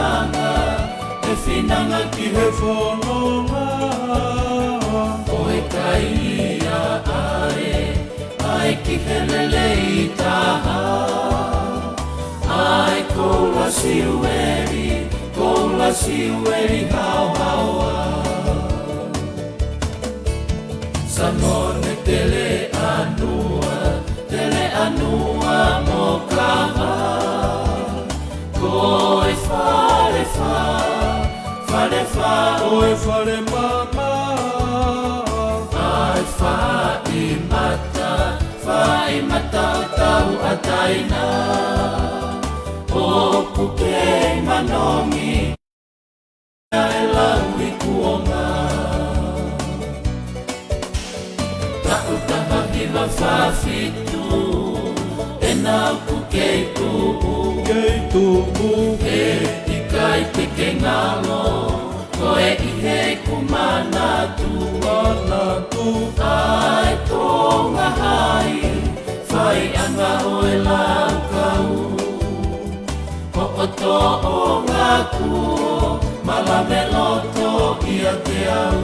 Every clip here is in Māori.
finanga, e finanga ki he whanonga. Koe kaia ai ki helele i taha. Ai koula siueri hao haoa. Samone tele anua mo kaha. Koe fare oe fare mama. Ai fai mata o tau ataina. O pukei manomi e lau i kuonga. Ta'u taha hiwa whawhitu e nau pukei tu'u. He tikai peke ngalo koe i hei kumanatu. Ai tonga hai whai anga oe lau kau. Ho'oto o ngā kuo, malame loto ia te au.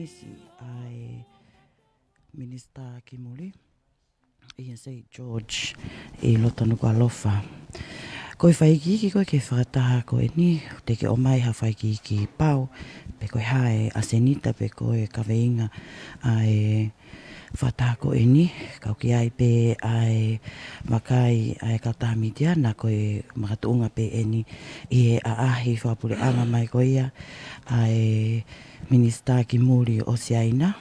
ngisi ai Minister Kimuli i St. George i loto Nuku'alofa. Ko i whaikiki koe ke Fakataha ko e ni, te ke o mai ha whaikiki pau, pe koe hae asenita pe koe kaweinga ai Fakataha ko e ni, kau ki ai pe ai makai ai kautaha mitiana koe makatuunga pe e ni i e aahi whapure anga mai ko ia ai Minister Kimuli o Siaina.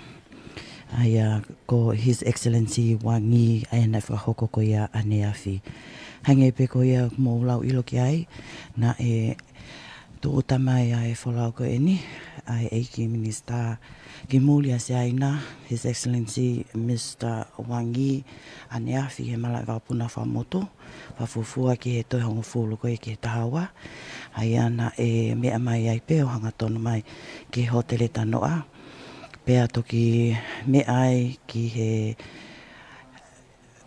Aia ko His Excellency Wangi ai na whakahoko ko ia ane awhi. Hange pe ko ia mō lau ilo ki ai, na e tō tamai ai whalau ko e ni, ai Eiki Minister Kimuli a Siaina, His Excellency Mr. Wangi ane awhi he malai whapuna whamoto, whafufua ki he toi hongo fulu ko e ki he tahawa. Ai ana e mea mai ai pe o hanga tono mai ki hotele tanoa. Pea toki me ai ki he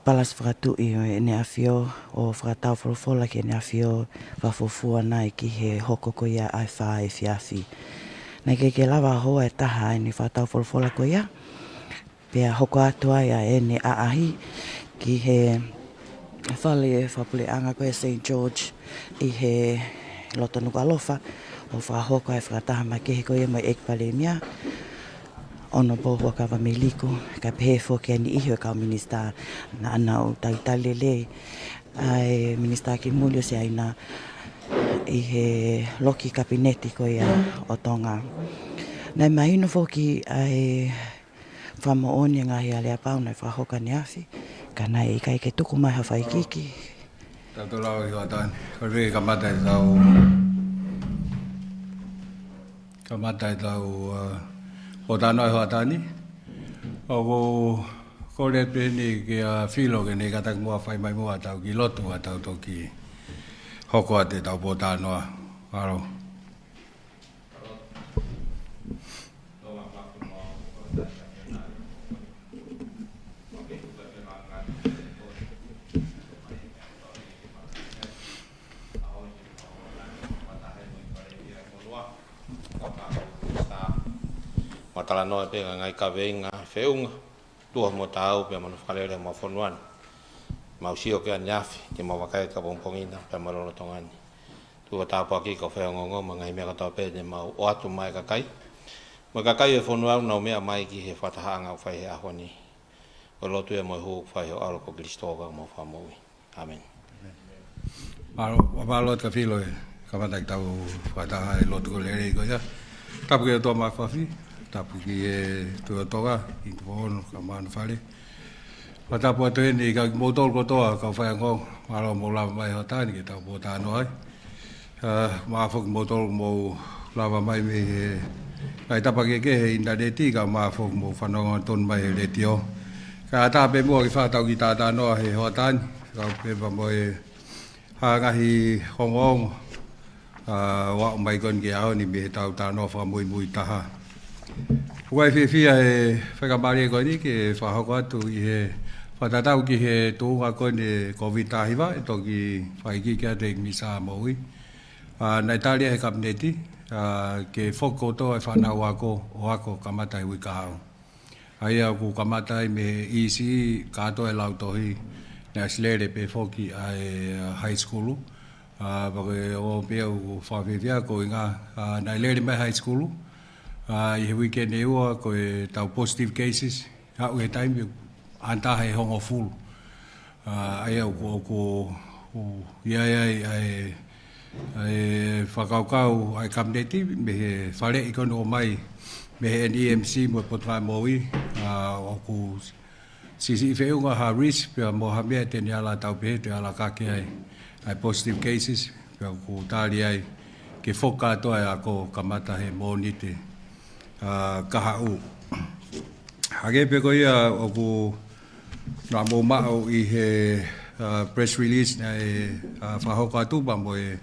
palas whakatu i o ene awhio o whakatau wholofola ki ene awhio whafufua nai ki he hoko ko ia ai whae whiawhi. Nei ke lawa hoa e taha ene whakatau wholofola ko ia. Pea hoko atu ai a ene aahi ki he whale whapule anga ko e St. George i he loto Nuku'alofa o whahoko ai whakataha mai ke he ko ia mai Eiki Palemia. Ono po Hu'akavameiliku, ka pehe fōke ani iho e kau minister na ana o tautalele ai Minister Kimuli o Siaina i he loki kabineti ko ia o Tonga. Nei mahino fōki ai whamooni ngahi a lea pau nei whahoka ni awhi, ka nei i kai ke tuku mai ha whaikiki. Tātou lau i hoatani, ko rei ka matai tau o tāna i hoatani. O ko le pēni ki a whilo ke nei katak mua whai mai mua tau ki lotu a tau toki hoko a te tau po tānoa. Aro. Matala noa pe ngai ka venga feunga tua mo tau pe mo whakalele mo Fonua mau sio ke anyafi ke mo wakai ka bompongina pe mo Lolotonga tua tapu aki ka Faiongoongo mangai me ka tau pe de mau o atu mai ka kai mo ka kai e Fonua na mea mai ki he Fakataha nga whai he ahoni o lotu e mo hu whai o alo ko Kristoga mo Moimoi. Amen. Aro wapalo ka whilo e ka matai tau Fakataha e lotu ko lere ko ia tapu ke toa mai whawhi tapu ki e Tonga i Tupono ka manu whare. Ka tapu atu ene i ka motol kotoa ka Faiongoongo aro mo lava mai hotani ke tau po tāno ai. Maafok motol mo lava mai me he kai tapa ke he indadeti ka maafok mo whanonga ton mai he retio. Ka tape mua ki whātau ki tātanoa he hotani ka pepa mo e hangahi hongongo wa mai kon ke ao ni me tau tānoa wha Moimoi taha. Pukai whiwhia e whakamaria koe ni ke whahoko atu i he whatatau ki he tōunga koe ne COVID tahiwa e toki whaiki kia te misa maui. Nei talia he kabineti ke whoko toa e whanau o ako kamatai ui ka hao. Ai au ku kamatai me isi kato e lau tohi na slere pe whoki ai high school. Pake o pia u whawhiwhia ko inga nei lere mai high school. I he weekend e ua ko e tau positive cases hau he taimi antaha e hongo full ai au ko iai ai whakaukau ai kabineti me he whare ikono o mai me he NEMC mo potwai mowi o ku sisi wheunga ha risk pia mo ha mea teni ala tau pehe te ala kake ai positive cases pia ku tali ai ke whoka toa e ako kamata he monite kahau. Hage pe ko ia o ku na mo mao i he press release na e whahoko atu pa mo e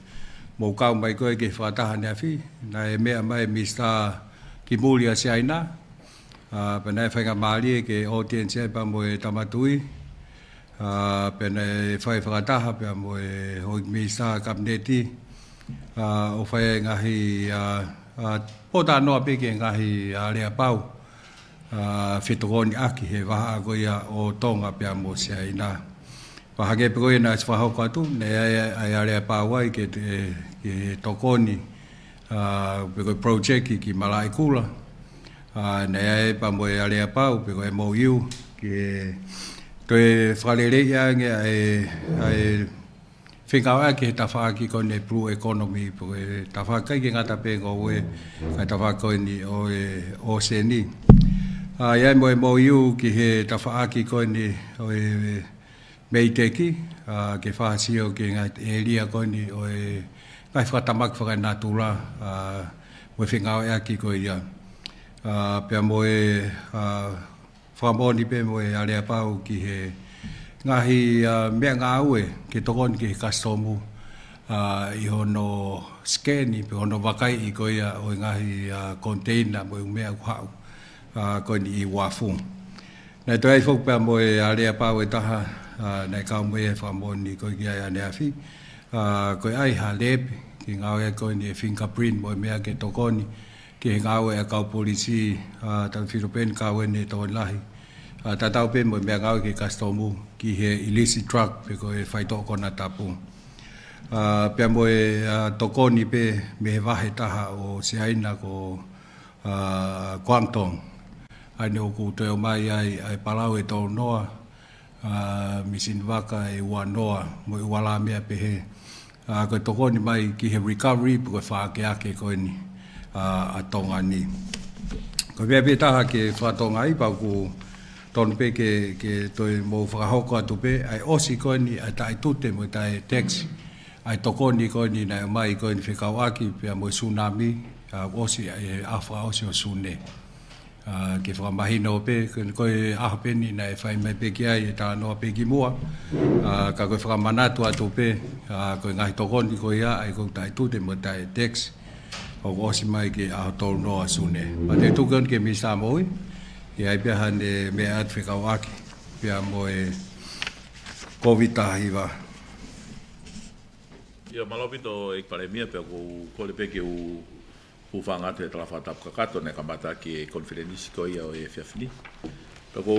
mo kau mai koe ke Fakataha ne awhi na e mea mai Mr. Kimuli a Siaina pa na e whainga maari ke audience e pa mo e tamatui pa na e whai Fakataha pa mo e hoi Mr. Kabineti o whai ngahi po tā noa peke ngahi a rea pau whetokoni aki he waha agoia o Tonga pia mo se aina. Wahage pekoe na whahoko atu, ne ai area pāwai ke tokoni pekoe project ki malai kula. Ne ai pa mo area pāu pekoe MOU ke toe whalere ange ai Fekau'aki he tawhaaki kone blue economy pekoe tawhaakai ki ngata pengo ue kai tawhaakoe ni o se ni. Iai mo MOU ki he tawhaaki kone o meiteki, ke whaasio ki ngai eria koni o ngai whatamak whakanatula mo Fekau'aki ko ia. Pea mo whamoni pe mo area pau ki he ngahi mea ngā ue ki tokoni ki he kastomu i hono skeni pe hono wakai i ko ia o ngahi container mo mea kuhau koni i wafu. Nei toi ai whuk pea mo area pau e taha nei kau mo e whamoni ko ki ai ane awhi. Ko ai ha lepe ki ngau e koni e fingerprint mo mea ke tokoni ki he ngau e kau polisi tau Whiropen kau e ne tokoni lahi. Tatau pe mo mea ngau ki kastomu ki he illicit drug pe ko e whai Tongatapu. Pea mo e tokoni pe me he wahe taha o se aina ko Kwangtong. Aine o ku teo mai ai palau e tau noa, misin waka e ua noa mo i wala mea pe he. Ko tokoni mai ki he recovery pe ko e whaakeake koe ni a Tonga ni. Ko mea pe taha ke whatonga i pau ku tonu pe ke toi mo whakahoko atu pe, ai osi koe ni ai tae tute mo tae taxi. Ai tokoni koe ni nai mai koe ni Fekau'aki pia mo tsunami, osi ai awha osi o sune. Ke whakamahina o pe, koe aha peni nai whai mai pe ki ai e tā noa pe ki mua. Ka koe whakamanatu atu pe, koe ngahi tokoni koe ia, ai koe tae tute mo tae taxi. O osi mai ke aho tolu noa sune. Ma te tukon ke mi Samoa. I ai pia hane mea at Fekau'aki, pia mo e COVID-19. Ia malopito e Palemia pia ko le peke u whangate e tala whatapu kakato ne kamata ki e konferenisi ko ia o e whiawhini. Pia ko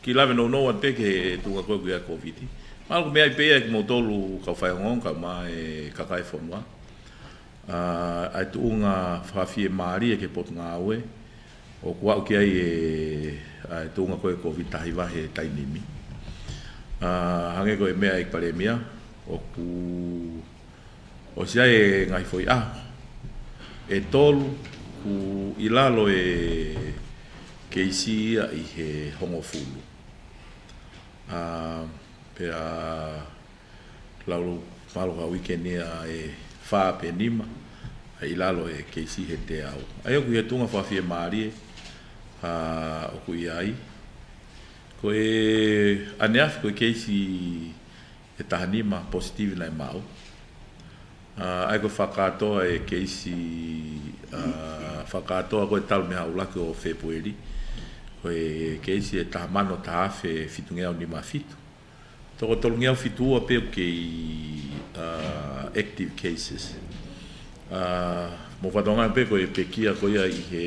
ki lawe no an peke e tunga koe kuia COVID. Malko mea i pea ki mo tolu kau Faiongoongo ka ma e kakai Fonua. Ai tuunga whawhie maari e ke potu ngā ue. O kua ki ai e tunga koe COVID tahiwahe tainimi. Hange koe mea i Palemia, o sia e ngai foi e tolu ku ilalo e keisi ia i he hongo fulu. Pea laulu malo ka weekend e wha pe nima, i lalo e keisi he te au. Ai oku he tunga whawhie maari o kui ai. Ko e aneafi ko e keisi e tahanima positive nai mau. Ai ko whakatoa e keisi whakatoa ko e talu mea ulaki o February. Ko e keisi e tahamano tahafe fitungea o nima fitu. Toko tolungea o fitua pe o kei active cases. Mo whatonga pe ko e pekia ko ia i he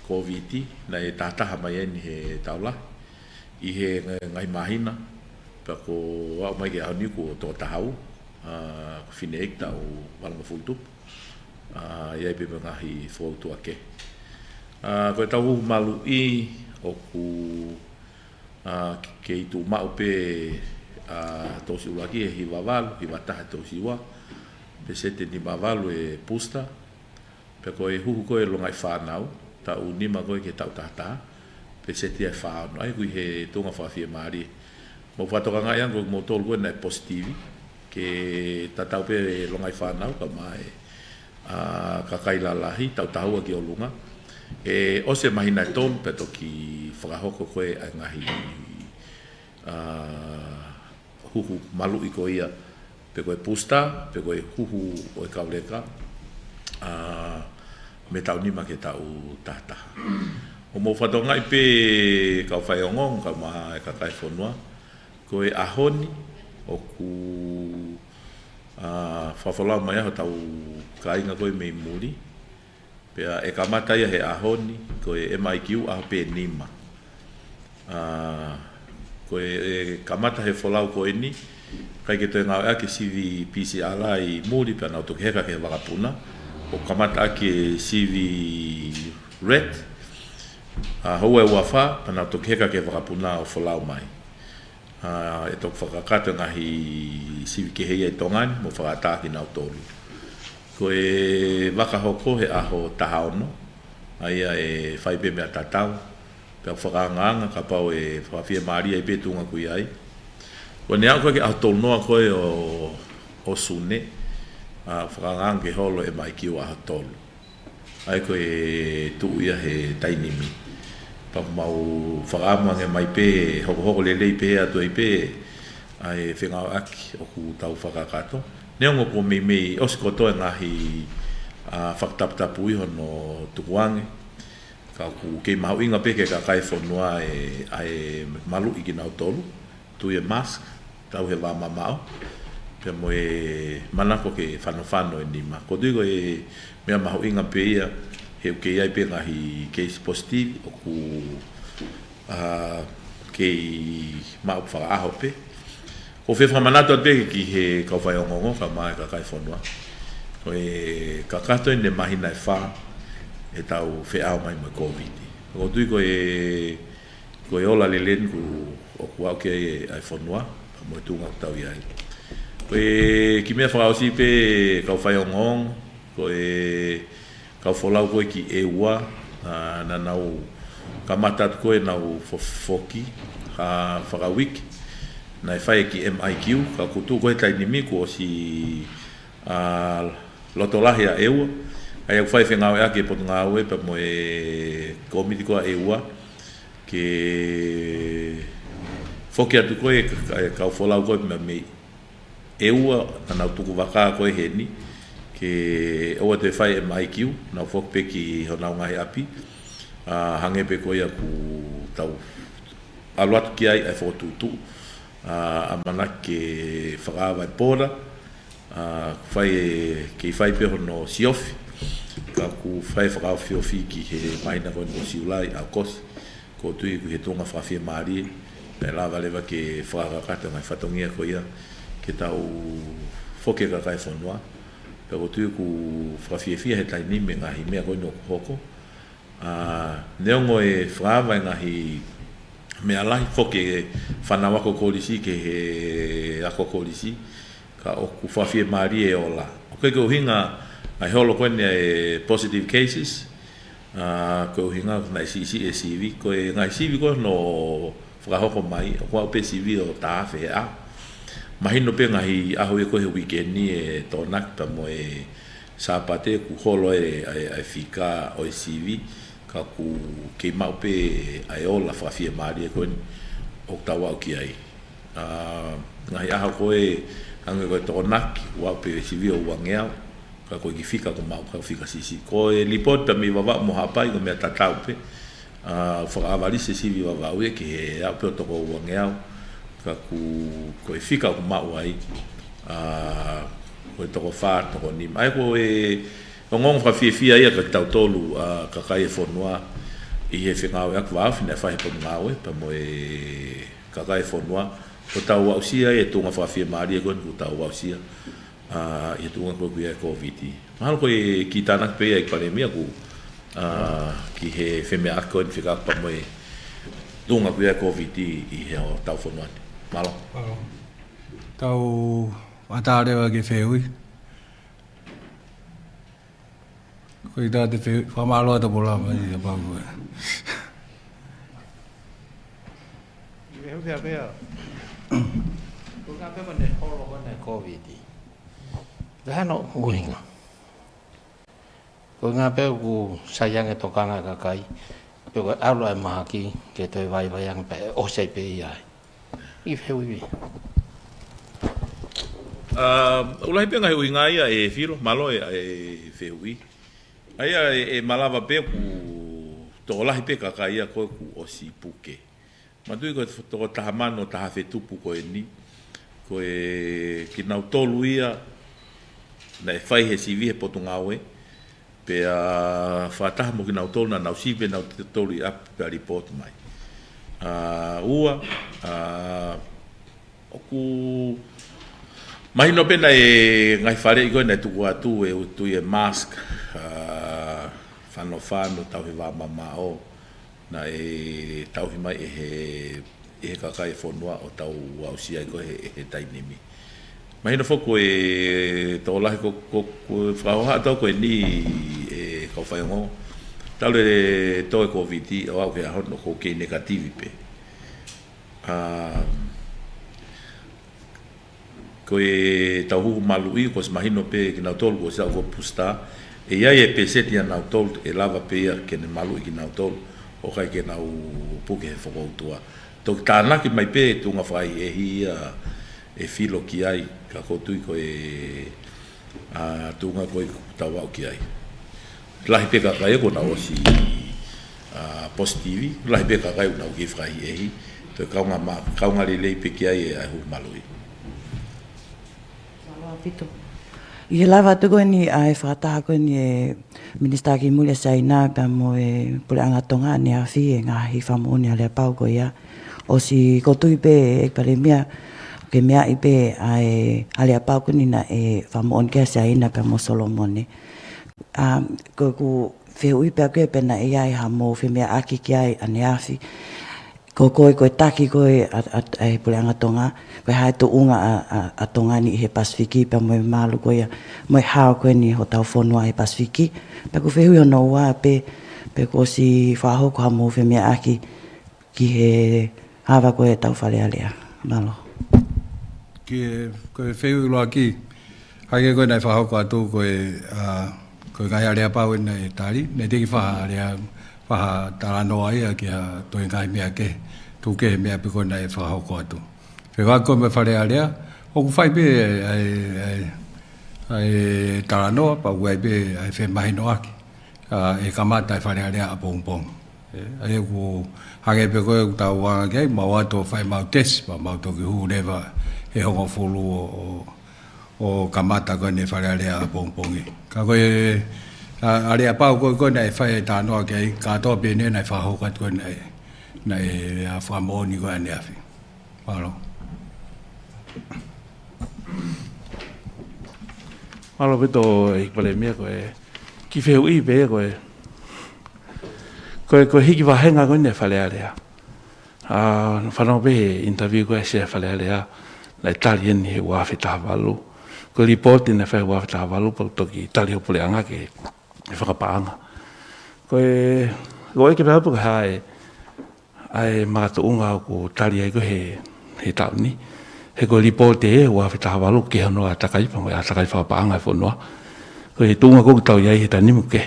COVID na e tātaha mai eni he taula i he ngai mahina pa ko wau mai ke hauni ko Tongatapu fine ekta o walanga fultupu iai pe ngahi fōtu ake ko e tau malu i o ku ke i tu mau pe tosi ulaki e hi wataha tosi ua pe sete ni mavalu e pusta pe ko e huhu ko e longai whanau ta unima koe ke tau tata pe sete e whaano ai kui he tunga whawhia maari mo whatoka ngai ango mo tolu koe nai positivi ke tatau pe longai whanau ka mai ka kailalahi tau tahua ki o lunga e ose mahina tonu pe toki whakahoko koe ai ngahi huhu malu i ko ia pe koe pusta pe koe huhu o e kauleka me tau nima ke tau tata. O mo whatonga i pe kau Faiongoongo ka maha e kakai Fonua ko e ahoni o ku whawhalau mai aho tau kainga koe mei muri Pea e kamata ia he ahoni, ko e MIQ a pe nima. Ko e kamata he folau ko e ni, kai ke toi ngau ake CV PCR i muri pea nau toke heka ke wakapuna, o kamata ake CV red, hou e wafa, pea nau toke heka ke wakapuna o folau mai. E tok whakakata ngahi CV ke heia i tongani, mo Fakataha ki nau tolu. Ko e wakahoko he aho tahaono, aia e whaipe mea tatau, pea whakanganga ka pau e whawhia maria i petunga kui ai. Ko ne au koe ke aho tolu noa koe o sune, whakanganga ke holo e mai ki o aho tolu. Ai koe e tuu ia he tainimi. Pa mau whakaamanga mai pe, hoko lelei pe atu ai pe, ai Fekau'aki o ku tau whakakato. Neongo ko Moimoi o sikoto e ngahi Fakatapu iho no tukuange. Ka ku kei mahu inga pe ke kakai Fonua e malu i ki nau tolu. Tu e mask, tau he wā mamao. Pea mo e manako ke whanofano e nima. Ko tui ko e mea mahu inga pe ia he kei ai pe ngahi case positive o ku kei mau whakaaho pe. Ko fe famanato te ki he ka Faiongoongo ka mai ka kai Fonua. Ko e ka kato ne mahina e fa e tau fe au mai mo COVID. Ko tui ko e ola lelen ku o ku au ke ai Fonua mo tunga tau ia. Ko e ki me fa osi pe ka Faiongoongo ko e ka folau ko ki e ua na nau ka mata ko e nau foki ha Fekau'aki na fai ki MIQ ka kutu ko tai ni miku o si Lolotonga a eua ai fai Fekau'aki po nga we pa mo e komiti ko eua ke foki atu ko e ka folau ko me eua na tuku waka ko he ni ke o te fai MIQ na fok pe ki hona ngai api hange pe ko ia ku tau aluat ki ai e fotutu amana ke whakaawa pora ke whai peho no siofi ka ku whai whakaawa whiofi ki he maina koe no siulai a kosi ko tui ku he tonga whawhia maari pe lawa lewa ke whakakata ngai whatongia ko ia ke tau whoke ka kai Fonua pe ko tui ku whawhia he taini me ngahi mea koe no hoko neongo e whaawa ngahi me alahi foke whanawako kolisi ke he ako kolisi ka o ku whawhia maari e ola. O ke hinga ai holo koe e positive cases ko hinga na sisi e CV ko e ngai CV ko no whakahoko mai o kua pe CV o taafe a mahino pe ngahi aho e koe weekend ni e tonak pa mo e sapate ku holo e fika o e CV ka ku ke mau pe ai ola whawhia maari e koe o tawa o ki ai. Ngahi aha koe anga koe tokonaki wau pe sivi o wangeau ka koe ki fika ko mau ka fika sisi. Ko e lipot pa mi wawa mo hapai ko mea tatau pe whakaawari se sivi wawa ue ki he au pe o toko o wangeau ka ku koe fika ko mau ai koe toko wha toko nima. Ai koe o ngong whawhiawhia ia ka tau tolu ka kai e Fonua i he Fekau'aki wawhi na whahe pa ngawe pa mo e ka kai e Fonua o tau wausia e tunga whawhia maari e koe ku tau wausia i tunga koe kuia e COVID. Mahalo koe ki tānak pe i Palemia ku ki he whemea koe ni Fekau'aki pa mo e tunga kuia e COVID i he o tau Fonua. Mahalo. Tau watarewa ke wheui. Koe tā te wheui, whamaloa ta pola mai i a pāpua. Iwe hupea pea. Ko ngā pepa ne holo wana COVID. Vahano uhinga. Ko ngā pea ku sayang e tokanga kakai. Pea ko aulo e mahaki ke toi vai yang pe o sei pe iai. Iwe hui. Ulahi pe ngai uhinga ia e whiro, malo e wheui. Aia e malawa pe ku toko lahi pe kakai ia koe ku osi puke. Matui koe toko tahamano taha whetupu koe ni. Koe ki nau tolu ia na e whai he sivi he potungawe. Pe pe a Fakataha mo ki nau tolu na nau sive nau te tolu i apu pe a report mai. Ua, oku mahino pena e ngai whare i koe nei tuku atu e utu e mask whano tau he wā mama o na e tau hi mai e he kakai e Fonua o tau ausia i koe he tainimi. Mahino whoko e tau lahi ko whaoha tau koe ni e kau Faiongoongo. Tau le tau e COVID o au ke ahono ko ke negativi pe. Koe tau huku malu i ko se mahino pe ki nau tolu ko se au ko pusta e iai e peseti a nau tolu e lava pe ia ke ne malu i ki nau tolu o kai ke nau puke he whakoutua. Tau ki tānaki mai pe tunga whai e hia e filo ki ai ka koutu i koe tunga koe tau au ki ai. Lahi pe kakai e ko na osi positivi, lahi pe kakai u nau ki whai e hi to kaunga lelei pe ki ai e ai hu malu i. I lava tu koe ni a e Fakataha koe ni e Minista ki mule sa ina pa mo e puleanga Tonga ni a fi e ngā hi whamoni a lea pau koe ia. O si kotui pe e Palemia ke mea i pe a e lea pau koe ni na e whamoni kia sa ina pa mo Solomone. Koe ku whiu i pe a koe pe na e ai ha mo whemea aki ki ai ane afi. Koe taki koe a puleanga Tonga, koe hae to unga a Tonga ni he Pasifiki, pa moe malu koe moe hao koe ni ho tau Fonua he Pasifiki. Pa ko whehui o no ua pe ko si whahoko ha mo whemea aki ki he hawa koe tau whalealea. Malo. Koe whehui loa ki, hake koe nei whahoko atu koe ngai alea pau nei tari, nei teki whaha taranoa ia ki a toi ngai mea ke, tuke mea pe koe nei whahoko atu. Whekako me whare alea, oku whai pe ai taranoa, pa uai pe ai whemahino aki, e kamata e whare alea a pongpong. Ai ku hake pe koe tau wanga kei, mau ato whai mau tesi, pa mau toki hu rewa e hongo fulu o kamata koe ne whare alea a pongpongi. Ka koe alea pau koe nei whai tānoa kei, katoa pe ne nei whahokat koe nei whamoni koe ane awhi. Malo. Malo pito e Palemia koe ki wheu i pe koe hiki wahenga koe ne whalearea. Whanau pe interview koe se whalearea nei tali eni he Whakataha walu. Koe reporti ne whai Whakataha walu pa toki tali hopuleanga ke whakapaanga. Koe ke pēhapu ka ai makatuunga ko tali ai ko he tauni. He ko reporte e Whakataha walu ke hanoa takai pa ngoe a takai whakapaanga e Fonua. Ko he tunga koku tau iai he tanimu ke.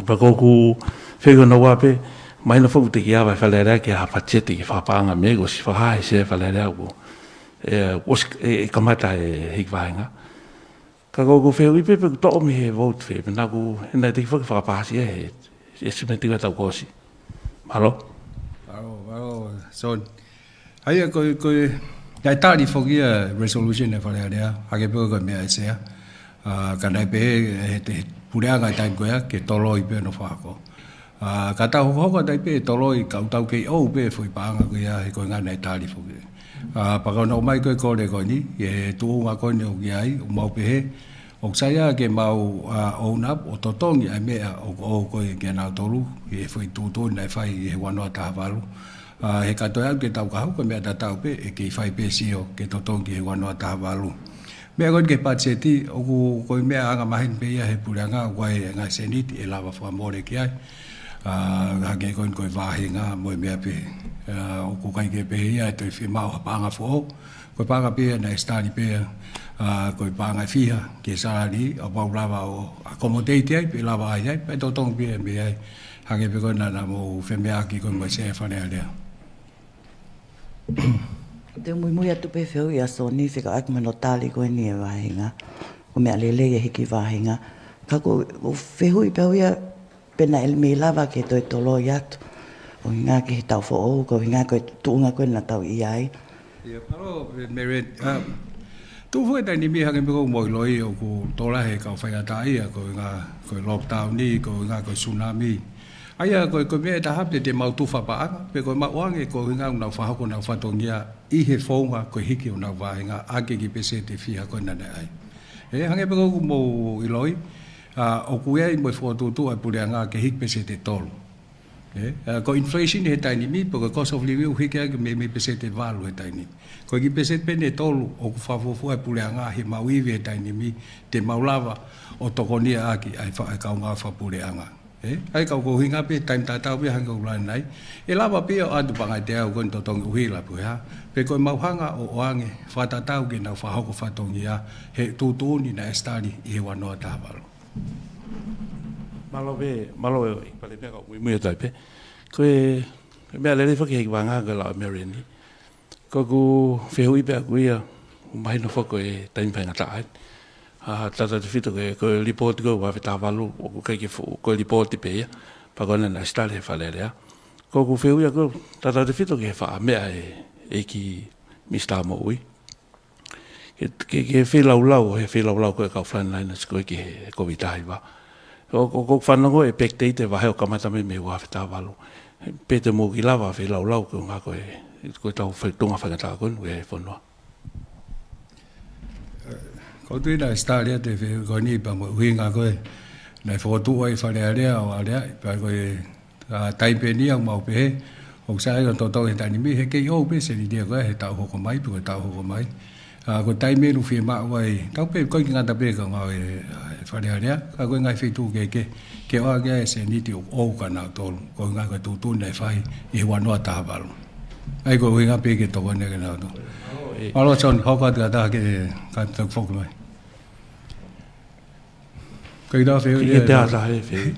Pa koku whego na wape maina whaku te ki awa whalearea ke a pachete ki whakapaanga me ko si whakahe se whalearea ko e kamata e hikwahenga. Ka koku wheo i pepe ku to'o mi he vote whe, pina ku hena te whaki whakapahasi e simentinga tau kosi. Malo? Malo, son. Haia koe Ngai tāri whoki a resolution e wharearea, hake pēo koe mea e sea. Ka nei pē he te pureanga i taim koea ke tolo i pēo no whako. Ka tā hoka tai pē tolo i kautau kei ou pē whui paanga koea he koe ngā nei tāri whoki. Pakau nau mai koe kore koe ni, e tuunga koe ni o ki ai, o mau pē he. O saia ke mau own up o totongi ai mea o koe ke nau tolu, e whui tūtoi nei whai he wanoa tahawalu. He katoa ke tau kahau ko mea tatau pe e ke whai pe sio ke totongi he wanoa tahawalu. Mea koe ke patseti o koe mea anga mahin pe ia he pureanga wai ngai seniti e lawa whamore ki ai. Hake koe wāhinga moe mea pe o ko kai ke pe ia e toi whimau hapanga fo koe panga pe na stari pe koe panga fiha ke sarari o paulawa o accommodate ai pe lawa ai pe totongi pe me ai. Hake pe koe nana mo whemea ki koe moe se whanea lea. Te Moimoi atu pe wheu i aso ni Fekau'aki mano tali koe ni e wāhinga. Ko mea lele e hiki wāhinga. Ka ko whehu i pēhu ia pena me lava ke toi tolo i atu. O ngā ki he tau who'o, ko ngā koe tuunga koe na tau i ai. Ia paro, Meret, tu foi ta ni mi hange ko Moimoi o ko tola he ka Fakataha ko lockdown ni ko tsunami aya ko me ta hap te mau tu fa pa pe ko ma wange ko nga na fa ko na fa tongia I he fonga ko hiki na va nga ake ki pese te fia ko na ai e hange ko mo iloi o ku e mo fo tu a pule nga ke hik pese te tol ko inflation he tani mi po cost of living hiki me pese te valu he tani ko ki pese pe ne tol o ku fa fo pule nga he mawi ve tani mi te maulava o tokonia aki ai fa ka nga fa pule nga ai ka ko hinga pe time ta pe hanga ulan nai e lava pe o adu panga te au kon to tong ui la pu ha pe ko mau hanga o ange fa ta tau ke na fa ho ko fa tong ia he tu ni na estali I wa no ta balo malo e Palemia ko Moimoi tai pe ko e me le fa ke wanga ga la Amerini ko ku fehui pe ku ia mai no fa ko e time panga ta ai tata te fito ko report ko wa fita valu ko ke ko report pe pa ko na stale fa le ya ko ku feu ya ko tata te fito ke fa me Eiki Mr. Moimoi ke fe lau ko ka flan line ko ke ko vitai va ko fa no e pekte te va he ka mata me wa fita valu pe te mo ki lava fe lau ko nga ko tau fe tonga fa ta ko we Fonua ko tu na stale te fe ko ni pa mo winga ko na fo tu ai fa le o ale pa ko tai pe ni ang mau pe o sa ko to ta ni mi he ke yo pe se ni dia ko he ta ho ko mai ko ta ho ko mai ko tai me lu fi ma wai ta pe ko nga ta pe ko nga fa le ka ko nga fi tu ke o ga se ni ti o ka na to ko nga ko tu na fai I wa no ta ba ai ko winga pe ke to ne ke na to alo chon ho ka ta ke ka ta fo ko mai cái đó phải cái đó là phải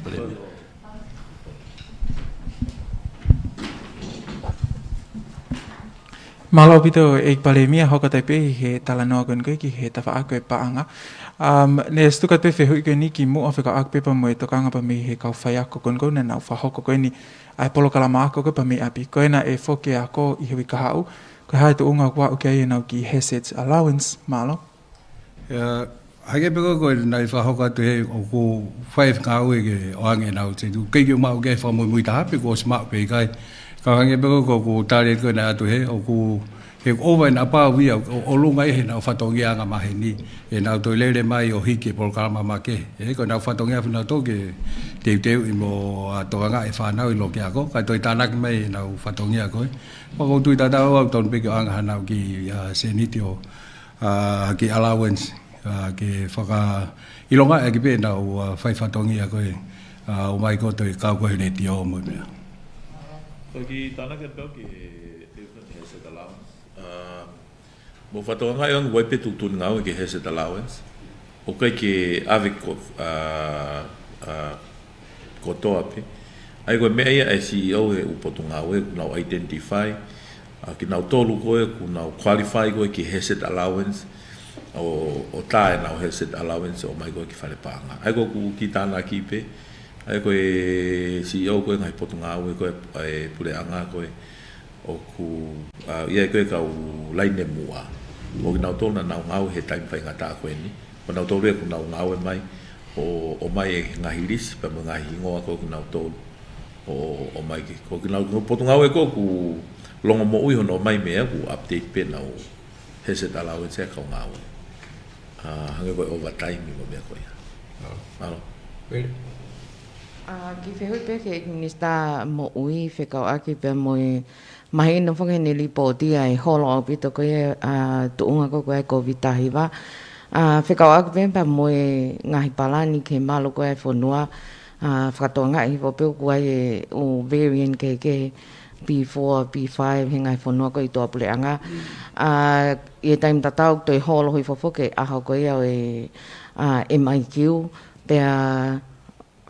Malo bito Palemia ho kata pe he talano kon ke ki he tafa ko pa anga ne stu kat pe fe hu ke ni ki mo Afrika ak pe pa mo to kanga pa me he ka fa ya ko kon ko na fa ho ko ni ai polo kala ma ko pa me api ko na e fo ke ako I hu ka hau ko ha to unga kwa okay na ki heset allowance malo hage pe ko na fa ho ka te o ko 5 ka we ke o ange na o te du ke yo ma o ke fa mo ta pe ko sma pe kai ka hage pe ko ta le ko na tu he o ko he over na pa wi o lu ngai he na fa to ya nga ma he ni e na to le mai o hiki por ka ma ke e ko na fa to ya na to ke te I mo to nga e fa na lo ke ko ka to ta na mai na fa to ya ko ko tu ta o ton pe ke anga na ki se ni tio ki allowance ke whaka ilonga e ki pēna o whaiwhatongi a koe o mai ko toi kau koe ne ti o mo mea. Ko ki tāna ke pēo ki Heset Allowance. Mo whatonga e ang wai pe tūtun ngau ki Heset Allowance. O kai ke ave ko toa pe. Ai koe mea ia e CEO e upotu ngau e kunau identify. Ki nau tolu koe kunau qualify koe ki Heset Allowance. O tae na o Heset Allowance o mai koe ki whale pānga. Ai koe ku ki tāna ki pe, ai koe CEO koe ngai potu ngā ue koe e pule anga koe o ku ia koe kau laine mua. O ki nau tōna nau ngau he taimi whai ngā tā koe ni. O nau tōru e ku nau ngau e mai, o mai e ngahi risi, pa mga hingoa koe ku nau tōru o mai ki. Ko ki nau potu ngau e koe ku longo mo ui hono mai mea ku update pe nau Heset Allowance e kau ngau e. Hange koe overtime I mo mea koe. Malo. Ki whehui pe ke nista mo ui Fekau'aki pe moi mahi no whange ni lipo tia e holo au pito koe tuunga koe ko vitahi wa. Fekau'aki pe pa moi ngahi palani ke malo koe Fonua whakatoa ngai po pe koe o variant ke B4, B5 hingai Fonua ko I toa pule anga. I taim tatau toi holo hui fofoke aho ko ia e MIQ pea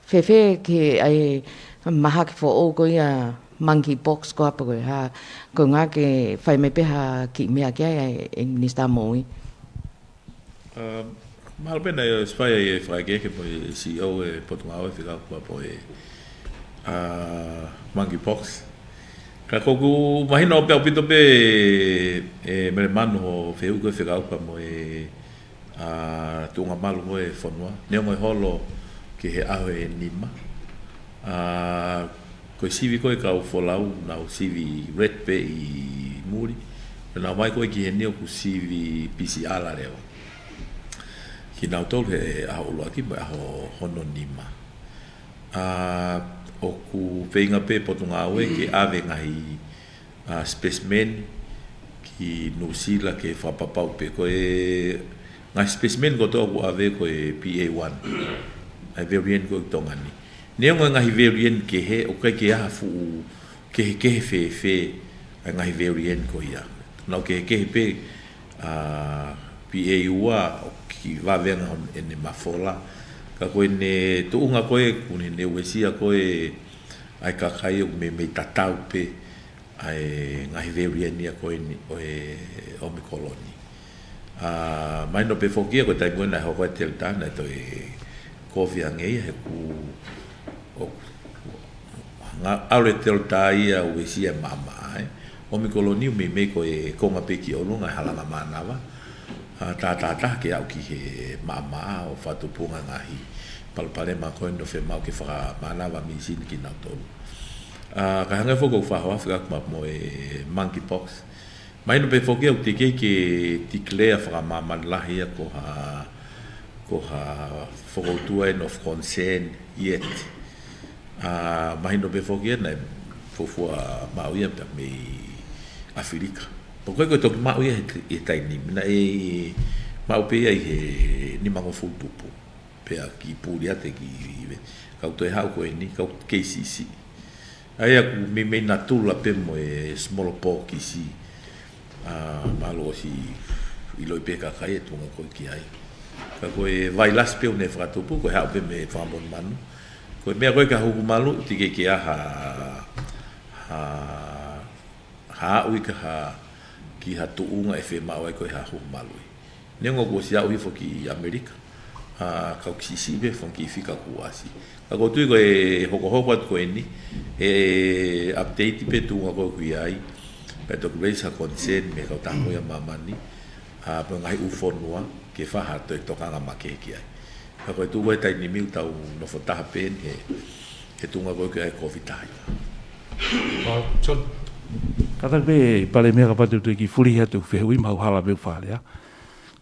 fefe ke ai maha ki fo o ko ia monkey box ko apa ko ha ko ngā ke whai me peha ki mea kia e nista moi. Mahalo pena e spai e whaike po e CEO e potunga au e whikau kua po e monkey box. Ka koku mahina o pe pito pe me manu o feu ko Fekau'aki mo tunga malu mo Fonua. Ne mo holo ke he aho nima. Ko sivi ko ka o folau na o sivi red pe I muri. Na mai ko ki he ne ku sivi PCR la reo. Ki na tol he aho lo aki mo aho hono nima. O ku venga pe potunga we ke ave ngai specimen ki nusila ke fa papau pe ko ngai specimen ko to ku ave ko PA1 ai variant ko tongani ne ngai variant ke he o ke ha fu ke fe ngai variant ko ya no ke pe PA1 ki va venga en mafola ka koe ne tuunga koe kune ne wesia koe ai kakai me tatau pe ai ngai veriania koe ni o me koloni mai no pe fokia ko tai bona ho ko teltana to kofi angei he ku nga aure teltai a wesia mama o me koloni me ko konga pe ki o lunga halanga manava ta ke au ki he mama o fatu punga ngahi Palemia ko no fe mau ke fa mana va misin ki na tolu ka hanga foko fa wa fra mo monkeypox mai no pe foke o te ke declare fra mama la hia ko ha foko tu of concern yet mai no pe foke na fo mau ia pe me Afrika porque ko to mau ia e tai ni na mau pe ai he ni mango futupu pe aki puria te ki ka to ha ko ni ka KCC ai aku me na tula pe mo small pork si malo si ilo pe ka kai tu ko ki ai ka ko vai las pe ne frato pu ko ha pe me fa mon manu ko me ko ka hu malu ti ke ha ui ka ha ki ha tu unga e fe ma wai ko ha hu malu nengo ko sia ui fo ki Amerika ka kisi be fon ki fika ku asi ka ko tu ko hoko ko ni update pe tu ko ku ai pe to ku sa concern me ka ta mo ya mama ni pa ngai u Fonua ke fa ha to kanga make ki ai ka ko tu ko tai ni mi tau no fota pen e tu ko ku ai covid ai Kata pe Palemia ka patu ki furi hatu fe ui mau hala be fa ya.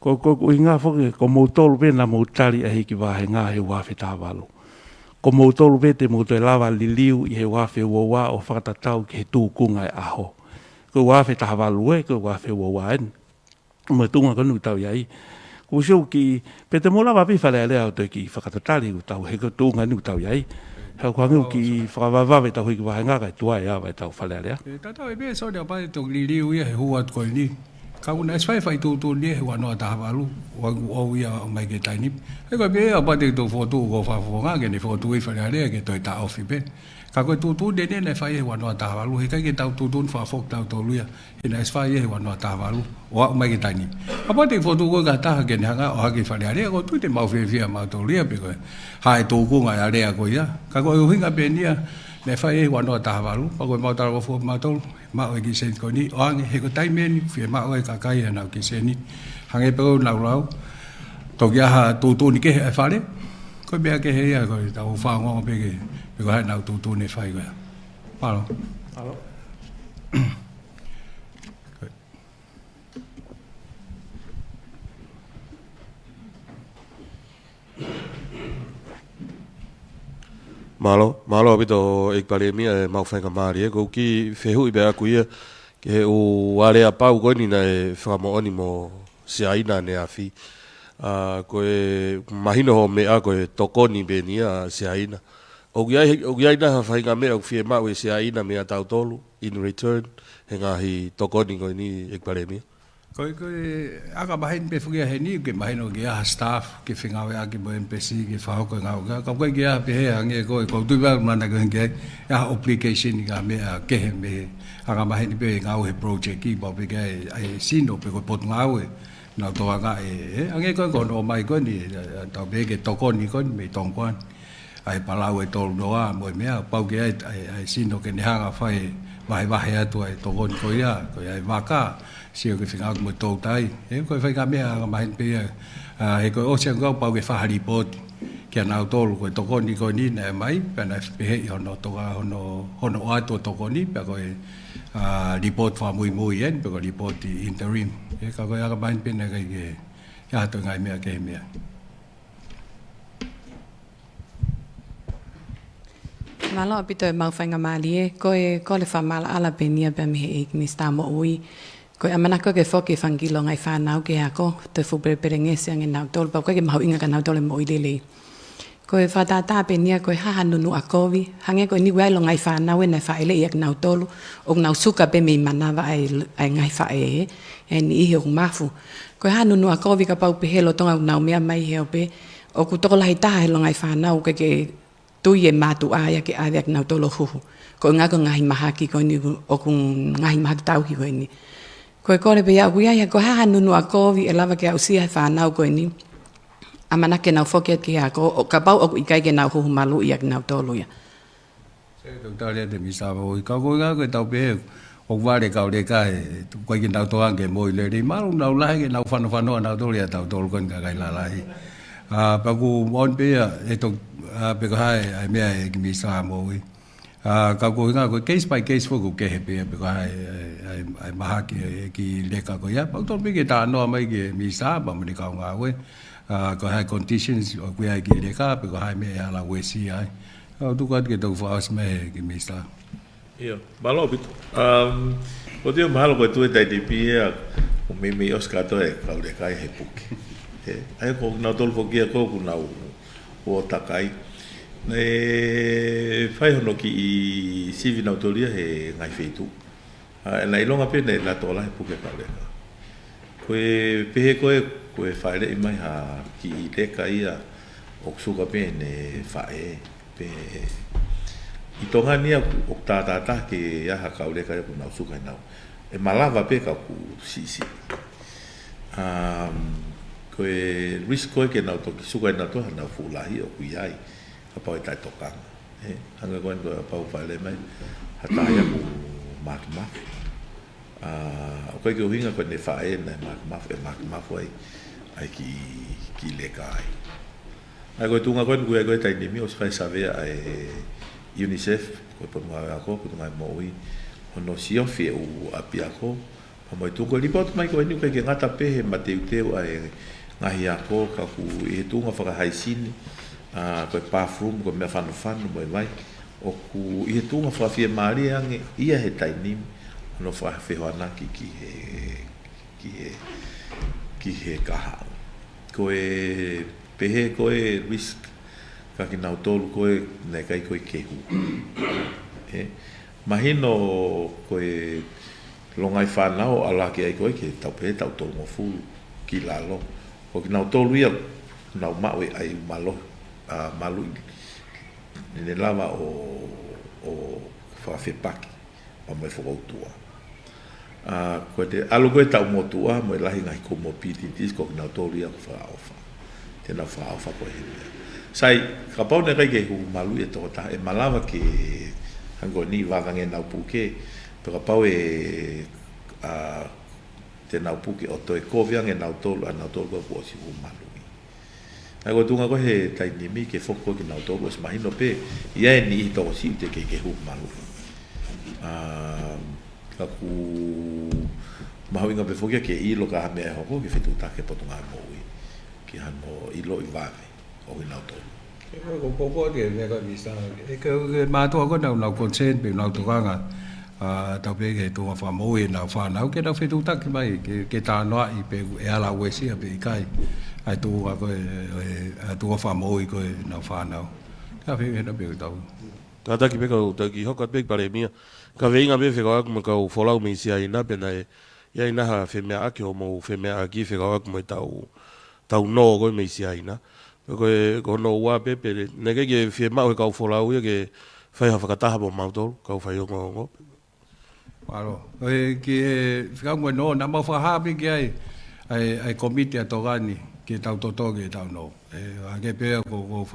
Ko inga fo ko mo tolu pe na mo tali e ki wa he nga he wa fe ta walu. Ko mo tolu pe te mo te lava liliu I he wa fe wa o Fakataha ki he tu kunga e aho. Ko wa fe ta walu e ko wa fe wa en. Mo tunga ko nu tau yai. Ko sio ki pe te mo lava pe fa le o te ki Fakataha ku tau he ko tunga nu tau yai. Hau kwangu ki whakawawawai tau hiki wahenga kai tua ia wai tau whalea. Tata e bea sau dea pai tō liriu ia he hua koe ni. Ka una eswai whai tū ni he wanoa tahawalu. Wangu au ia o mai ke tainip. He koe bea pate tō whotu ko whawonga ke ne whotu I whalea rea ke toi ta ofi pe. Ka koe tū ne ne whai he wanoa tahawalu. He kai ke tau tū whawok tau tō luia. He na eswai he wanoa tahawalu. O au mai ke tainip. A pate whotu koe ka taha ke ne hanga o haki whalea rea ko tui te mau whiawhia mau tō luia pe koe. Hae tō kunga ia rea koe ia. Ka koe uhinga pe nia. Ne whai e wanoa tahawalu, pa koe mau tarawa fua mātou, mau e ki sen koe ni, o ange he ko taimeni, whia mau e kakai e nau ki sen ni, hange pe o nau lau, tau ki aha tūtū ni ke he e whare, koe bea ke he ia koe, tau whaongo pe ke, pe koe hai nau tūtū ni whai koe. Palo. Palo. Malo abito Eiki Palemia mau Whakamari ko ki whehui bea kuia ke o wale a pau koe ni na e whakamooni mo seaina ne a whi koe mahino ho mea koe tokoni be ni a seaina o giai na ha whainga mea o whie mau e seaina mea tau tolu in return he ngahi tokoni koe ni Eiki Palemia Koe aka mahin pe fugia he ni ke mahino ke aha staff ke whingawe aki mo MPC ke whahoko ngau ka koe ke aha pe he hange koe ko tuiwa mana koe ke aha application ka mea kehe me aka mahin pe ngau he project ki bo pe ke ai sino pe koe potu ngau e nau toa nga hange koe kono o mai koe ni tau pe ke tokoni koe me tongkuan ai palau e tolu doa mo mea pau ke ai sino ke ni hanga whai wahe atu ai tokon ko ia ko ai waka sio ke finga mo to tai e ko fai ka mea ma hen pe e ko o se ngau pau ke fa report ke na tolu ko tokon ni ko ni na mai pe na pe he hono toka hono ato tokoni pe ko report fa Moimoi en pe ko report interim e ka ko ya ka ma hen pe na ke ya to ngai mea ke mea Malo apito e mau whainga maali e, ko le whamala ala penia pe mihe Eiki ni stamo ui. Ko e amanako ke whoki whangilo ngai whanau ke ako, te whupere pere ngesi ange nau tolu, pau koe ke mahu inga ka nau tolu mo ilele. Ko e whatata penia ko e haha nunu a kovi, hange ko e ni wailo ngai whanau e na whaele i ak nau tolu, o nau suka pe mi manawa ai ngai whae e ni ihe o mafu. Ko e haha nunu a kovi ka pau pe he Lolotonga nau mea mai heo pe, o ku toko lahi taha he lo ngai whanau ke tui e mātu aia ke aia ki nau tolo huhu. Ko ngā ko ngahi mahaki ko ni o ku ngahi mahaki tauhi ko ni. Ko e kore pe iau kuia ko haha nunu a kovi e lava ke au sia he whanau ko ni. Amana ke nau whoket ki a ko o ka pau o ku ikai ke nau huhu malu ia ki nau tolo ia. Se tau tare te misava o i kau ko ngā koe tau pe o ware kau le ka e koe ki nau toang ke moi le rei maru nau lahi ke nau whanoa nau tolo ia tau tolo kon ka kai la lahi. Paku on pe e to pe ko hai ai mea e mi sa mo wi ka ko nga ko case by case fo ko ke he pe ko hai ai maha ki le ka ko ya pa to pe ke ta no mai ke mi sa ba mo ni ka nga we ko hai conditions o ku ai ki le ka pe ko hai me ya la we si ai tu ko ke to fo as me ki mi sa ia malo bit o dio malo ko tu dai di pia o me Oscar to e ka le kai he puki ai ko na tol fo ki ko ku na o takai ne fai hono ki i sivi na autoria he ngai feitu na ilonga pe ne la tola he puke ka le koe pe koe fai le mai ha ki le kai a o suka pe ne fai pe i tonga ni o ta ke ya ha ka le kai ku na suka na e malava pe ka ku si koe risk koe ke nau toki suka na to na fulahi o kuiai ka pau e tai tokanga hanga koe ko pau fale mai hata ia ku makma o koe ke uhinga koe ne fae na makma ai ki le kai ai koe tunga koe koe tai nimi o sfai save ai UNICEF koe ponua ako koe tunga moi ono siofi u apiako mo tu ko lipot mai ko ni ko ke ngata pe he mateu ai ngahi ako ka ku e tunga whaka haisini ko e bathroom ko mea whanu mai o ku i he tunga whawhia maari ange ia he tainim no whawhehoana ki he kaha ko e pehe ko e risk ka ki nau tolu ko e ne kai ko e kehu mahino ko e longai whanau ala ki ai koe ke tau pe tau tolu mo fulu ki lalo o ki nau tolu ia nau mawe ai malo malu ni lava o whawhepaki ma mai whakautua koe te alo koe tau motua mo lahi ngai ko mo pititis ko ki nau tolu ia whaofa te nau whaofa koe he mea sai ka pau ne kai ke hu malu e tōta e malawa ke hango ni wawange nau puke pero pau e te nau puki o to e koviang e nau tolu ko po si malu ai ko tunga ko he tai nimi ke foko ki nau tolu es mahino pe ia ni to si te ke hu malu ka ku mahawinga pe fokia ke ilo ka me ho ke fitu ta ke potunga mo ki han mo ilo i vave o ki nau tolu ko ke ne ka visa e ke ma to ko nau consent pe nau to nga tau pe ke tō wha moe nā whanau, ke nau whetū taki mai, ke tā noa i pe e ala wesi a pe i kai, ai tō wha koe, tō wha moe koe nā whanau. Ka whenau pe tau. Ka taki pe kau, taki hoka pe Palemia, ka weinga pe Fekau'aki mo kau wholau me isi ai nā pena e, ia inaha whemea aki o mo whemea aki Fekau'aki mo tau no koe me isi ai nā. Ko no ua pe pe, neke ke whemau he kau wholau ia ke whaiha Fakataha po mautolu, kau Faiongoongo. Aro, ki whakangua no, nā mau whahapi ki ai komite a togani, ki tau toto ki tau no. Ke pēa ko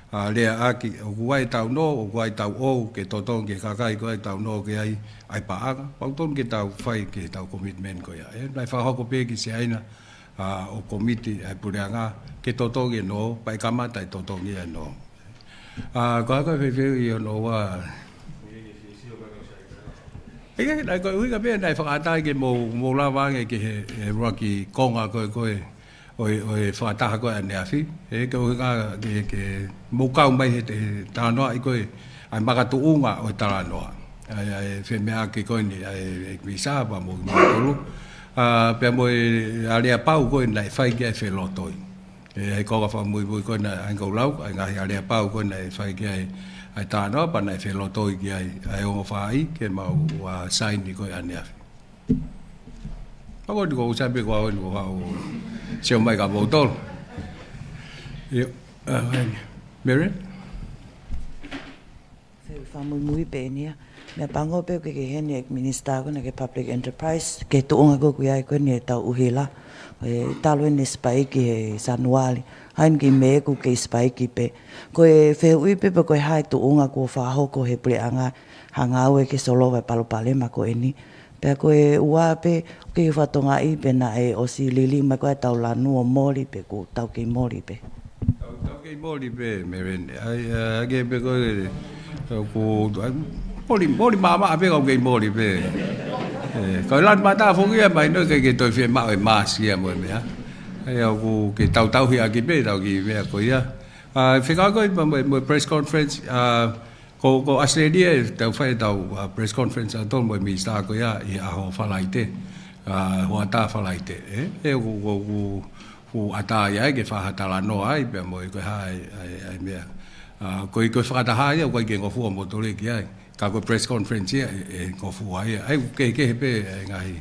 lea aki o kuai tau no o kuai tau o ke totong ke kakai kuai tau no ke ai paanga pauton ke tau fai ke tau commitment ko ia e nai fa hoko pe ki se aina o komiti ai pureanga ke totong e no pai kamata i totong e no ko fe i no wa e nai ko ui ka pe nai fa ata ke mo la wa ke he rocky konga ko oi Fakataha ko ane afi e ko ga ke mo ka mai he ta no ai ko ai magatu unga o ta no ai fe me a ke ko ni ai visa ba mo ko pe mo ale pau ko nai fai ke fe lotoi e ko ga fa mo ko na ai ko lau ai ga ale pau ko nai fai ke ai ta no pa nai fe lotoi ke ai o fai ke ma wa sign ni ko ane afi Ako ko sabi ko ako siya may kabutol. Mary? Fa Moimoi penia. Me pango pe ke hene minister ko na ke public enterprise ke tuonga ko kuya ko ni ta uhila. Talo ni spai ki sanuali. Hain ki me ku ke spai ki pe. Ko fe ui pe ko hai tuonga ko fa ho ko he pre anga hanga we ke solo va Palemia ko eni. Pe ko ua pe ke fatonga I pe na o si lili ma ko tau la no mori pe ko tau ke mori pe. Tau ke mori pe merende. Ai ke pe ko mori mama pe ko ke mori pe. Ko lan mata fo ke mai no ke to fe ma ma si mo me ha. Ai ko ke tau hi ki pe tau ki me ko ya. Fekau'aki mo press conference ko Australia tau fai tau press conference atol mo mi sta ko ya I a ho falaite ho ata falaite e ko ata ya ke fa hata la no ai pe mo ko hai ai me ko Fakataha ya ko ke ngo fu mo tole ki ai ka ko press conference ya ko fu ai ke pe ngai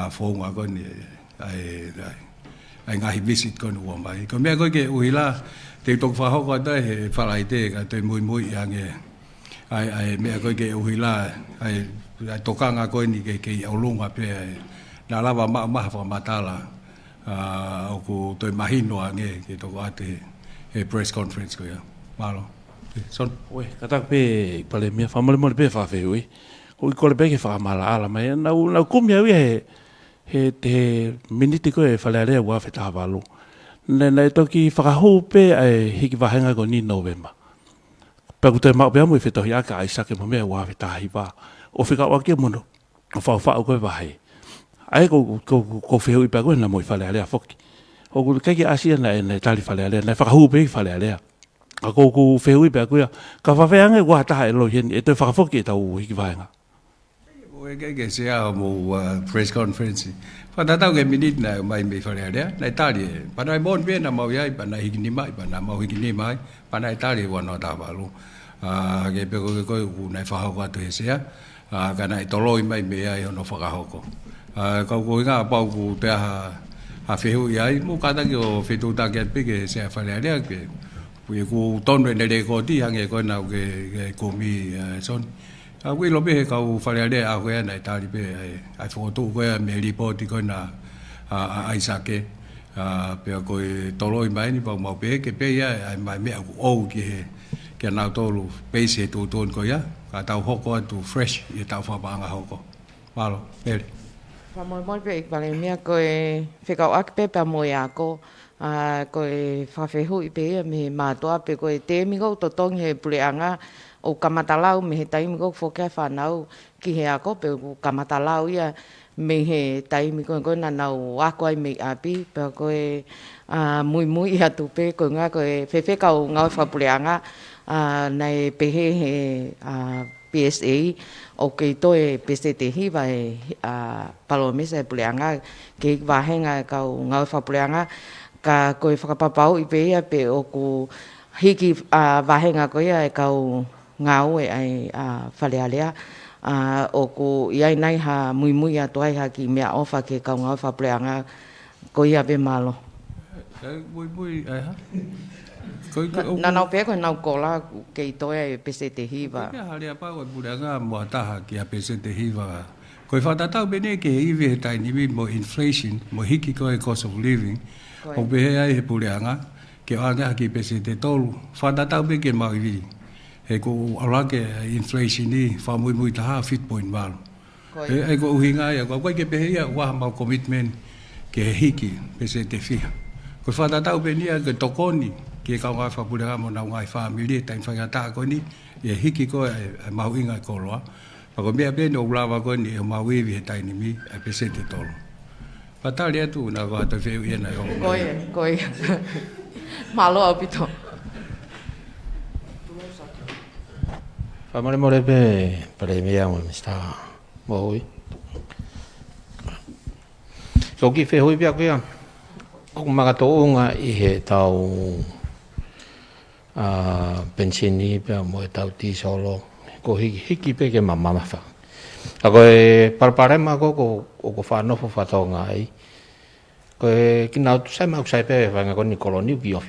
Fonua ko ni ai ngai visit ko no mai ko me ko ke uila te tok fa ho ko ta he falaite ka te Moimoi ya nge ai me ko ke uhila ai tokanga ko ni ke olunga pe na lava ma fa matala o ko to imagino ange ke to ate e press conference ko ya malo son we kata pe Palemia fa mo pe fa fe we ko le pe ke fa mala ala mai na kumia we he te miniti ko e fa le wa fe ta valu na to ki fa ho pe ai hiki va hanga ko ni November pe ko te ma pe mo fe to ya ka isa ke mo me wa fe ta hi ba o Fekau'aki mo no fa ko va hai ai ko fe ui pe ko na mo fa le foki o ko ke asia na tali fa le na fa ho pe fa le a ko fe ui pe ko ya ka fa fe anga wa ta e lo yen e te fa foki ta u hi va nga o ke se a mo press conference fa ta ta ke minute na mai me fa le na tali pa na bon pe na mo ya pa na hi ni mai pa na mo hi ni mai pa na tali wa no ta ba lu ke pe ko na fa ho ka to se ya ka na toloi mai me ai no fa ka ho ko ko nga pa ku te ha fe hu ya mo ka ta ke o fe tu ta ke pe ke se fa le ke ku ton ne ko ti ha nge ko na ke ko mi son we lo be ka u fa le a ko na ta ri be ai fo tu ko me report ko na ai sa ke pe ko toloi mai ni pa mo pe ke pe ya ai mai me o ke na to lu pe se tu ton ko ya ka tau hoko tu fresh i tau fa ba nga hoko malo ele fa mo pe Palemia ko Fekau'aki pe pa mo ya ko ko fa fe hu i pe me ma to pe ko te mi go to tong he puleanga o kamatalau me he tai mi go fo ke fa nau ki he ako pe kamatalau ya me he tai mi ko na nau a ko me api pe ko Moimoi ya tu pe ko nga ko Fekau nga fa puleanga nei pe he PSA o ke to e PST hi va Palemia puleanga ke va henga ka nga fa puleanga ka ko whakapapau I pe ia pe o ku hiki vahenga ko ia e kau ngau e ai whalealea o ku iai nai ha Moimoi a toai ha ki mea ofa ke kau ngau whapuleanga ko ia pe malo. Moimoi ai ha? Na nau pe ko nau kola ke I toa e pese te hiva. Ia halea pau e puleanga mo ataha ki a pese te hiva. Ko I whatatau bene ke iwi he tainiwi mo inflation, mo hiki ko e cost of living, o behe ai he puleanga, ke anga ki pese te tolu whatatau pe ke mau iwi he ko alake inflation ni whamui taha fit point walu he ko uhinga ia ko ke pehe ia waha mau commitment ke hiki pese te whiha ko whatatau pe nia ke tokoni ke kaunga whapurenga mo na ngai whamili tain whangata ko ni e hiki ko mau inga koloa ko mea pe no ulawa ko ni mau iwi he taini mi e pese te tolu patali atu na ko ata feu ia na yo koi malo apito Famole more pe Palemia mo mista Moimoi. So ki fe hui pia kia. O mga toonga i he tau pensini pe mo tau ti solo ko hiki pe ke mama fa. Ako e parparema ko fa no fa tonga ai. Ko kina tu sai mau sai pe va nga ko ni koloni bi of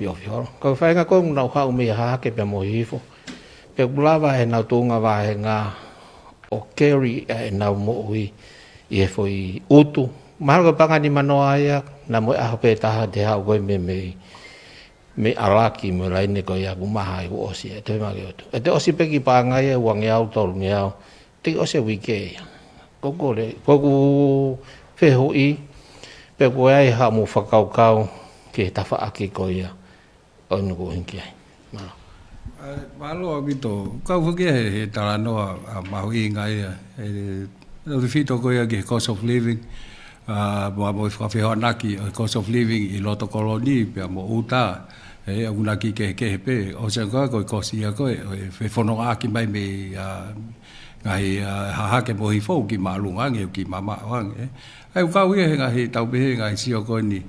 ko fa nga ko na ha me ha ke pe mo hifo. Pe bulava e na tunga va e nga o carry e na mo ui e foi utu marga panga ni manoa ia na mo a pe ta de ha go me araki mo lai ne ko ia gumaha i o si e te ma ge e te o si pe ki panga ia wang ia auto ni au te o se wike ko le ko ku fe ho i pe ko ai ha mo Fekau'aki ke ta Hu'akavameiliku ko ia o nuku hinki ai Malo abito, kau fuki he talanoa mahui ngai e fito ko ia ke cost of living mo Hu'akavameiliku cost of living I loto koloni pe mo uta e unaki ke pe o se ko cost ia ko fe Fonua ki mai me ngai ha ke mo hifo ki malunga nge ki mama wang ai kau ia ngai tau be ngai sio ko ni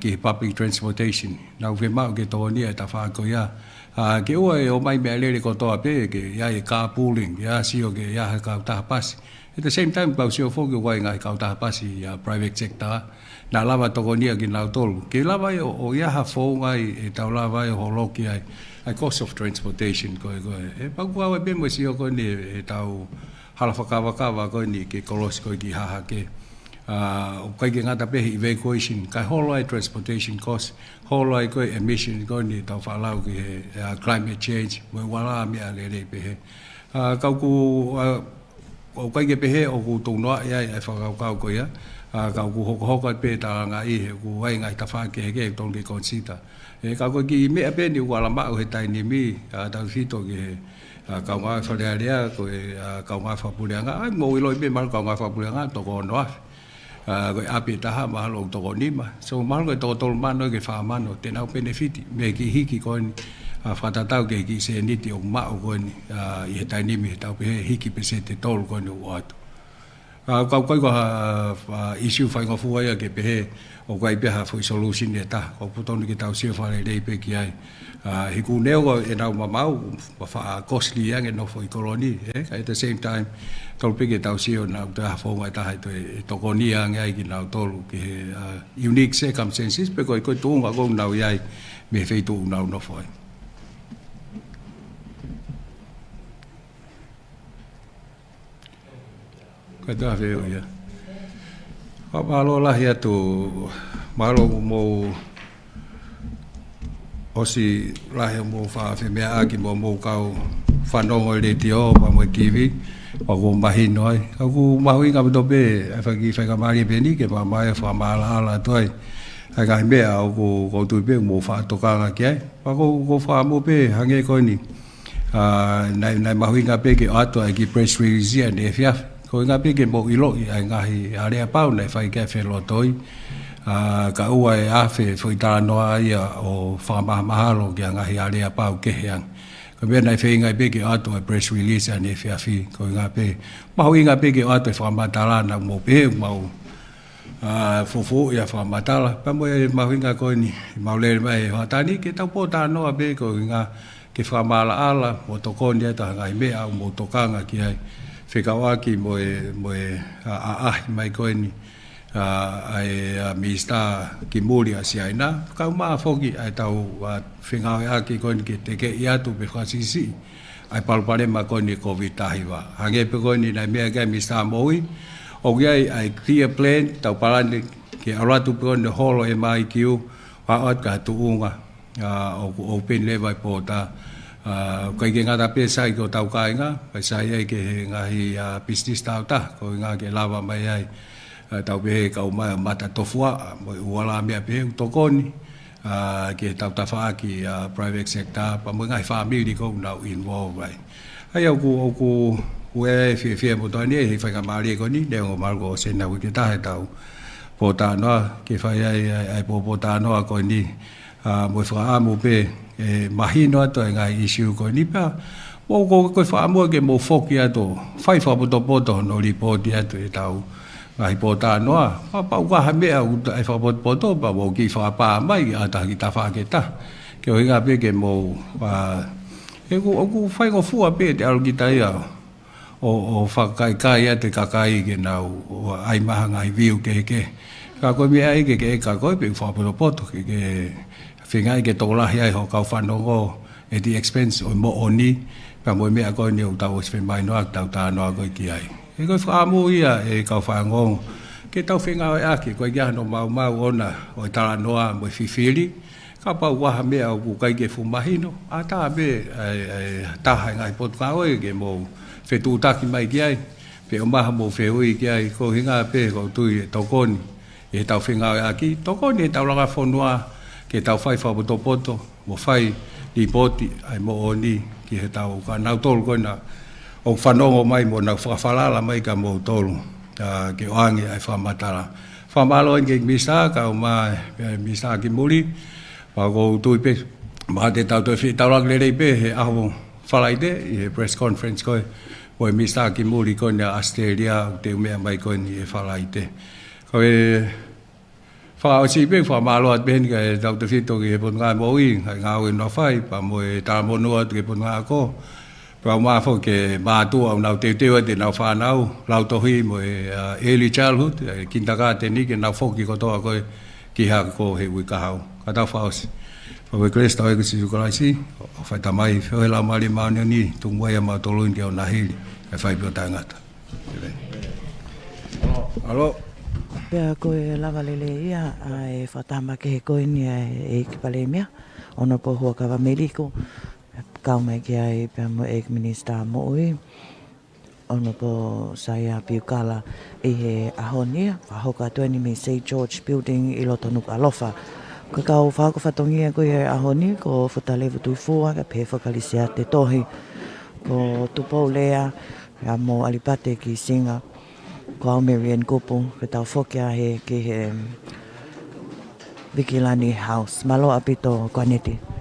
ki public transportation na ve ma ke to ni ta fa ko ia ke ua e o mai mea lere ko toa pe ke ia e carpooling ia sio ke ia he Fakataha pasi at the same time pau sio foki wai ngai Fakataha pasi ia private sector na lava tokonia ki nau tolu ke lava o ia ha fo ngai e tau lava o holoki ai cost of transportation ko e pau kua pe mo sio ko ni e tau hala whakawakawa ko ni ke kolos ko ki haha ke o kai ke ngata pe evacuation kai whole transportation cost whole ko emission ko ni tau whalau ki climate change mo wala mea le pe he kau ku o kai ke pe he o ku tonga ia e whakau ko ia kau ku hoko pe ta nga I ku wai ngai ta fa ke tong ke consider e kau ko ki me pe ni wala ma o he tai ni mi tau fito ke kau nga whalearea ko kau nga whapureanga ai mo I loi pe mal kau nga whapureanga to ko noa ko api taha mahalo to nima so mahalo to tol mano ke fa mano te nau benefit me ki hiki ko ni whatatau ke ki se niti o ma o ko ni I tai ni mi tau pe hiki pe se te tol ko ni o atu kau ko issue Faiongoongo ia ke pe o kai pe ha foi solution ni ta o putoni ki tau se fa le pe ki ai hiku neo e nau mamau fa costly yang no foi koloni at the same time tol pe ke tau sio na ta fo ngai ta hai to konia ngai ki nau tolu ke unique circumstances pe ko tunga ko nau yai me feito nau no foi ko ta veo ya malo la ya tu malo mo osi la mo fa fe me aki mo kau whanongo le tio pa mo kiwi o ko mahi noi o ko mahi ka do be fa ki fa ka mari be ni ke pa mai fa mala ala toi ai ka me o ko tu be mo fa to ka ke pa ko fa mo be hange ko ni nai mahi ka be ke ato ai ki press release and if ya ko nga pe ke mo ilo ai nga hi ale pa nai fa ke fe lo toi ka ua e afe foi tala noa ia o whamahalo ki anga hi alea pau keheang. Ka mea nai whenga i peke ato e press release a ne whiawhi ko ngā pe. Mahu i ngā peke ato e whamatala na mo pe mau fofo ia whamatala. Pamo e mahu i ngā koe ni mau lere mai e hatani ke tau po tā noa pe ko ngā ke whamala ala mo tokoni ata ngai mea au mo tokanga ki ai. Fekau'aki mo e mai koe ni. Ai mista ki muri a siaina ka ma fogi ai tau Fekau'aki ko ni te ke ia tu pe fasisi ai Palemia ko ni covid tahiwa hange pe ko ni na mea ga mista moi o ai clear plan tau palani ke alatu pe ni holo e mai kiu wa at ka tu unga o pen le vai po ta kai ke ngata pe sai ko tau kai nga pai sai ai ke ngahi business tau ta ko nga ke lava mai ai tau pe ka uma mata tofua mo wala me pe tokoni ke tau ta fa ki private sector pa mo ngai family ko now involved right ai ku we fi mo to ni e fa ka mali ko ni de ngo mal ko se na ke ta tau po ta no ke fa ai po ta no ko ni mo fa mo pe mahino to nga issue ko ni pa o ko fa mo ke mo foki ato fai fa po to no report ya to tau ai po ta no pa wa ha me ai fa po to pa mo ki fa pa mai ata ki ta fa ke ta ke o nga pe ke mo e ko fai ko fu a pe te al ki ta ya o fa kai ya te kakai ke na ai ma ngai viu ke ka ko mi ai ke ka ko pe fa po to ke fingai ke tola hi ho ka Faiongoongo e di expense o mo oni pa mo me ko ni o ta o spe mai no ta ta no ko ki ai e ko fa mo ia e ka Faiongoongo ke tau fingai a ki ko ya no mau ona o ta no a mo fifili ka pa wa me o ku kai ke fu mahino a ta be ta hai ngai pot ka o ke mo fe tu ta ki mai ki ai pe o ma mo fe o ki ai ko hinga pe ko tu to kon e tau fingai a ki to kon e tau la Fonua ke tau fai fa poto mo fai di poti ai mo oni ki he tau ka nau tolu ko na o Faiongoongo mai mo na falala mai ka mo tolu ke wangi ai fa matala fa malo nge misa ka ma misa ki muri pa go tu pe ma te tau to fi tau la le pe he a falai de e press conference ko o misa ki muri ko na Australia te me mai ko ni falai de ko fa o si pe fa malo at ben ke tau te fito ke pon nga mo i nga o no fai pa mo ta mo no at ke pon nga ko pa ma fo ke ma tu au na te te na fa na lau to hi mo early childhood kindergarten ni ke na fo ki ko to ko ki ha ko he wi ka hau ka ta fa os pa we kresta e si ko si fa ta mai fe la mali ma ni tu mo ya ma to lu ke na hi e fai pe ta ngata alo Pea koe lava lele ia e whatama ke he koe ni Eiki Palemia ono po Hu'akavameiliku kau mai ki ai pea mo Eiki Minister Moimoi ono po saya piukala i he ahonia whahoka 20 me St. George Building i loto Nuku'alofa ko kau whako whatongia koe e ahoni ko whatalevu tui fua ka pe whakalisia te tohi ko tupou lea mo alipate ki singa ko au Marian kupu ke tau fokia he ki he Vikilani House malo apito kwaneti